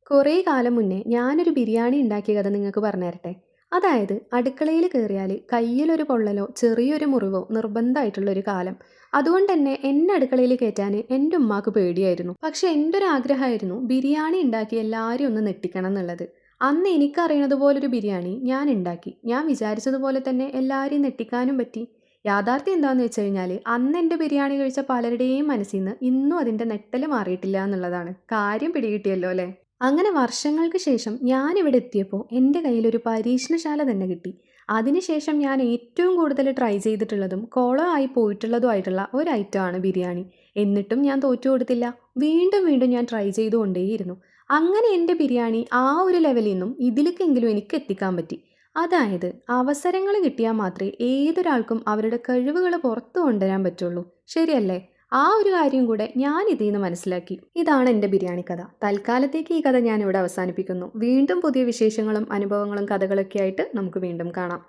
കുറേ കാലം മുന്നേ ഞാനൊരു ബിരിയാണി ഉണ്ടാക്കിയ കഥ നിങ്ങൾക്ക് പറഞ്ഞു തരട്ടെ. അതായത് അടുക്കളയിൽ കയറിയാൽ കയ്യിലൊരു പൊള്ളലോ ചെറിയൊരു മുറിവോ നിർബന്ധമായിട്ടുള്ളൊരു കാലം. അതുകൊണ്ട് തന്നെ എന്നെ അടുക്കളയിൽ കയറ്റാൻ എൻ്റെ ഉമ്മാക്ക് പേടിയായിരുന്നു. പക്ഷെ എൻ്റെ ഒരു ആഗ്രഹമായിരുന്നു ബിരിയാണി ഉണ്ടാക്കി എല്ലാവരും ഒന്ന് നെട്ടിക്കണം എന്നുള്ളത്. അന്ന് എനിക്കറിയണത് പോലൊരു ബിരിയാണി ഞാൻ ഉണ്ടാക്കി. ഞാൻ വിചാരിച്ചതുപോലെ തന്നെ എല്ലാവരെയും നെട്ടിക്കാനും പറ്റി. യാഥാർത്ഥ്യം എന്താണെന്ന് വെച്ച് കഴിഞ്ഞാൽ അന്ന് എൻ്റെ ബിരിയാണി കഴിച്ച പലരുടെയും മനസ്സിൽ നിന്ന് ഇന്നും അതിൻ്റെ നെട്ടൽ മാറിയിട്ടില്ല എന്നുള്ളതാണ്. കാര്യം പിടികിട്ടിയല്ലോ അല്ലേ? അങ്ങനെ വർഷങ്ങൾക്ക് ശേഷം ഞാനിവിടെ എത്തിയപ്പോൾ എൻ്റെ കയ്യിലൊരു പരീക്ഷണശാല തന്നെ കിട്ടി. അതിനുശേഷം ഞാൻ ഏറ്റവും കൂടുതൽ ട്രൈ ചെയ്തിട്ടുള്ളതും കോളോ ആയി പോയിട്ടുള്ളതുമായിട്ടുള്ള ഒരു ഐറ്റമാണ് ബിരിയാണി. എന്നിട്ടും ഞാൻ തോറ്റു കൊടുത്തില്ല. വീണ്ടും വീണ്ടും ഞാൻ ട്രൈ ചെയ്തുകൊണ്ടേയിരുന്നു. അങ്ങനെ എൻ്റെ ബിരിയാണി ആ ഒരു ലെവലിൽ നിന്നും ഇതിലേക്കെങ്കിലും എനിക്ക് എത്തിക്കാൻ പറ്റി. അതായത് അവസരങ്ങൾ കിട്ടിയാൽ മാത്രമേ ഏതൊരാൾക്കും അവരുടെ കഴിവുകൾ പുറത്തു കൊണ്ടുവരാൻ പറ്റുള്ളൂ. ശരിയല്ലേ? ആ ഒരു കാര്യം കൂടെ ഞാൻ ഇതിൽ നിന്ന് മനസ്സിലാക്കി. ഇതാണ് എൻ്റെ ബിരിയാണി കഥ. തൽക്കാലത്തേക്ക് ഈ കഥ ഞാൻ ഇവിടെ അവസാനിപ്പിക്കുന്നു. വീണ്ടും പുതിയ വിശേഷങ്ങളും അനുഭവങ്ങളും കഥകളൊക്കെ ആയിട്ട് നമുക്ക് വീണ്ടും കാണാം.